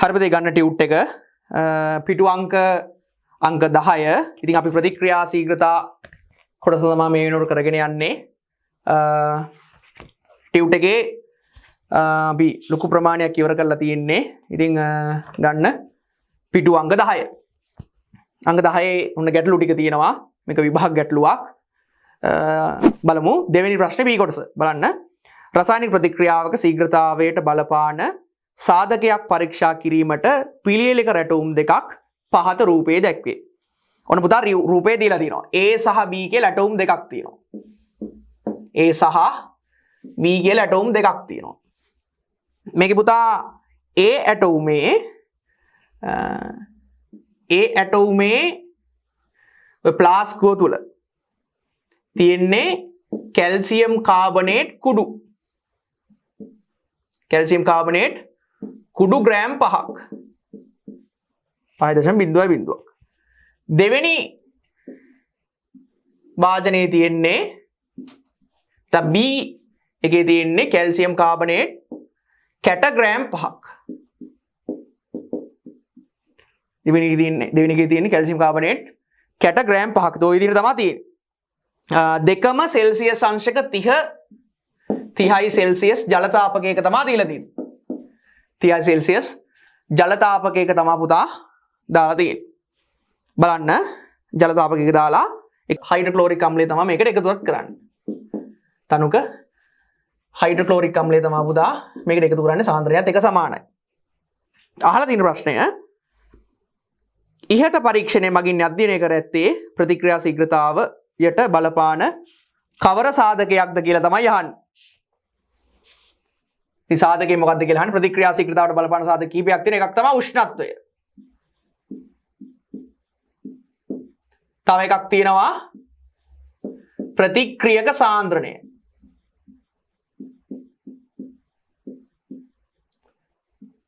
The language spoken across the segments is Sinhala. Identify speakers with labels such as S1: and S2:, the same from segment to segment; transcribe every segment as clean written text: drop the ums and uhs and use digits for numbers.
S1: හරිද ගන්න ටියුට් එක පිටු අංක 10. ඉතින් අපි ප්‍රතික්‍රියා ශීඝ්‍රතා කොටස තමයි මේ වෙනකොට කරගෙන යන්නේ. ටියුට් එකේ අපි ලොකු ප්‍රමාණයක් ඉවර කරලා තියෙන්නේ. ඉතින් ගන්න පිටු අංක 10. අංක 10 උන්න ගැටලු ටික තියෙනවා. මේක විභාග ගැටලුවක්. බලමු දෙවෙනි ප්‍රශ්නේ B කොටස. බලන්න. රසායනික ප්‍රතික්‍රියාවක ශීඝ්‍රතාවයට බලපාන සාධකයක් පරීක්ෂා කිරීමට පිළියෙලක රැටුම් දෙකක් පහත රූපයේ දැක්වේ. ඔන්න පුතා රූපේ දීලා තියෙනවා. A සහ B කියලා ඇටෝම් දෙකක් තියෙනවා. A සහ B කියලා ඇටෝම් දෙකක් තියෙනවා. මේකේ පුතා A ඇටෝමේ ප්ලාස්කුව තුල තියෙන්නේ කැල්සියම් කාබනේට් කුඩු. කැල්සියම් කාබනේට් කුඩු ග්‍රෑම් 5ක්. 5.0. දෙවෙනි වාජනයේ තියෙන්නේ B එකේ තියෙන්නේ කැල්සියම් කාබනේට් කැට ග්‍රෑම් 5ක්. දෙවෙනි එකේ තියෙන්නේ කැල්සියම් කාබනේට් කැට ග්‍රෑම් 5ක්. તો ඔය විදිහට තමයි තියෙන්නේ. දෙකම සෙල්සියස් අංශක 30යි සෙල්සියස් ජල තාපකයක තමයි දීලා තියෙන්නේ. 30යි සෙල්සියස් ජල තාපකයක තමයි පුතා දාලා තියෙන්නේ. බලන්න ජල තාපකයක දාලා හයිඩ්‍රොක්ලෝරික් අම්ලය තමයි මේකට එකතුවක් කරන්නේ. තනුක හයිඩ්‍රොක්ලෝරික් අම්ලය තමයි පුතා මේකට එකතු කරන්නේ සාන්ද්‍රණයත් එක සමානයි. අහලා තියෙන ප්‍රශ්නය ඉහත පරීක්ෂණය මගින් අධ්‍යයනය කර ඇත්තේ ප්‍රතික්‍රියා ශීඝ්‍රතාවයට බලපාන කවර සාධකයක්ද කියලා තමයි අහන්නේ. මේ සාධකය මොකක්ද කියලා අහන්නේ. ප්‍රතික්‍රියා ශීඝ්‍රතාවයට බලපාන සාධක කීපයක් තියෙන එකක් තමයි උෂ්ණත්වය. තව එකක් තියෙනවා ප්‍රතික්‍රියක සාන්ද්‍රණය.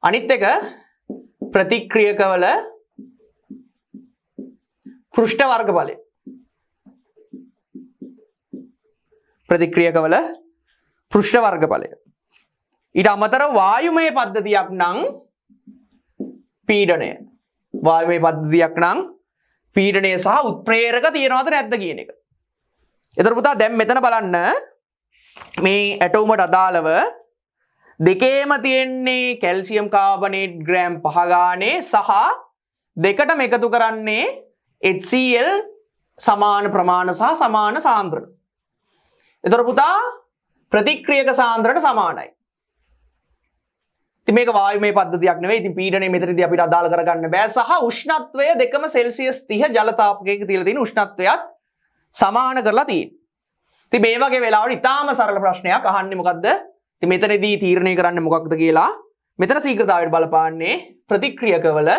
S1: අනිත් එක ප්‍රතික්‍රියකවල පෘෂ්ඨ වර්ගඵලය. ප්‍රතික්‍රියකවල පෘෂ්ඨ වර්ගඵලය. ඊට අමතරව වායුමය පද්ධතියක් නම් පීඩනය. වායුමය පද්ධතියක් නම් පීඩනය සහ උත්ප්‍රේරක තියනවද නැද්ද කියන එක. එතකොට පුතා දැන් මෙතන බලන්න මේ ඇටෝමට අදාළව දෙකේම තියෙන්නේ කැල්සියම් කාබනේට් ග්‍රෑම් 5 ගානේ සහ දෙකටම එකතු කරන්නේ HCl සමාන ප්‍රමාණ සහ සමාන සාන්ද්‍රණ. එතකොට පුතා ප්‍රතික්‍රියක සාන්ද්‍රණ සමානයි. ඉතින් මේක වායුමය පද්ධතියක් නෙවෙයි. ඉතින් පීඩනය මෙතනදී අපිට අදාළ කරගන්න බෑ. සහ උෂ්ණත්වය දෙකම සෙල්සියස් 30 ජල තාපකයක තියලා තියෙන උෂ්ණත්වයත් සමාන කරලා තියෙනවා. ඉතින් මේ වගේ වෙලාවට ඉතාම සරල ප්‍රශ්නයක් අහන්නේ මොකද්ද? ඉතින් මෙතනදී තීරණය කරන්නේ මොකක්ද කියලා. මෙතන ශීඝ්‍රතාවයට බලපාන්නේ ප්‍රතික්‍රියකවල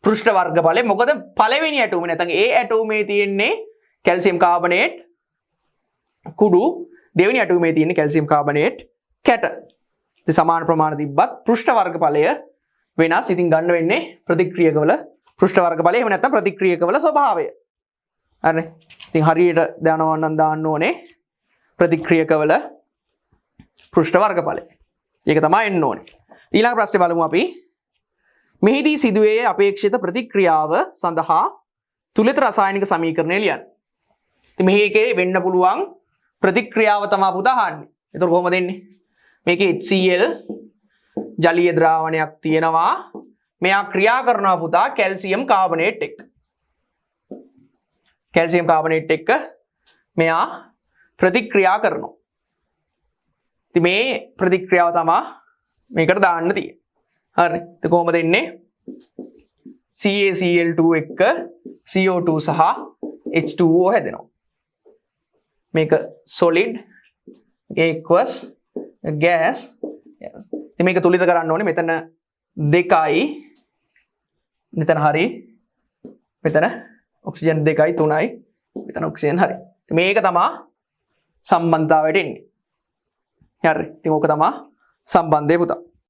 S1: පෘෂ්ඨ වර්ගඵලය. මොකද පළවෙනි ඇටෝමේ නැත්නම් A ඇටෝමේ තියෙන්නේ කැල්සියම් කාබනේට් කුඩු. දෙවෙනි ඇටෝමේ තියෙන්නේ කැල්සියම් කාබනේට් කැට. ඉතින් සමාන ප්‍රමාණ තිබ්බත් පෘෂ්ඨ වර්ගඵලය වෙනස්. ඉතින් ගන්න වෙන්නේ ප්‍රතික්‍රියකවල පෘෂ්ඨ වර්ගඵලය. එහෙම නැත්නම් ප්‍රතික්‍රියකවල ස්වභාවය. හරිනේ. ඉතින් හරියට දැනනවා නම් දාන්න ඕනේ ප්‍රතික්‍රියකවල පෘෂ්ඨ වර්ගඵලය. ඒක තමයි එන්න ඕනේ. ඊළඟ ප්‍රශ්නේ බලමු අපි. මෙහිදී සිදුවේ අපේක්ෂිත ප්‍රතික්‍රියාව සඳහා තුලිත රසායනික සමීකරණය ලියන්න. ඉතින් මේකේ වෙන්න පුළුවන් ප්‍රතික්‍රියාව තමයි පුතා අහන්නේ. ඒතර කොහොමද එන්නේ? මේකේ HCl ජලීය ද්‍රාවණයක් තියෙනවා. මෙයා ක්‍රියා කරනවා පුතා කැල්සියම් කාබනේට් එක්ක. කැල්සියම් කාබනේට් එක්ක මෙයා ප්‍රතික්‍රියා කරනවා. ඉතින් මේ ප්‍රතික්‍රියාව තමයි මේකට දාන්න තියෙන්නේ. හරි. ඒක කොහොමද එන්නේ? CaCl2 එක්ක CO2 සහ H2O හැදෙනවා. මේක solid aqueous gas. ඉතින් මේක තුලිත කරන්න ඕනේ. මෙතන 2යි. මෙතන හරි. මෙතන ඔක්සිජන් 2යි 3යි. මෙතන ඔක්සිජන් හරි. මේක තමයි සම්බන්ධතාවයට එන්නේ. හරි. ඉතින් ඕක තමයි සම්බන්ධය පුතා.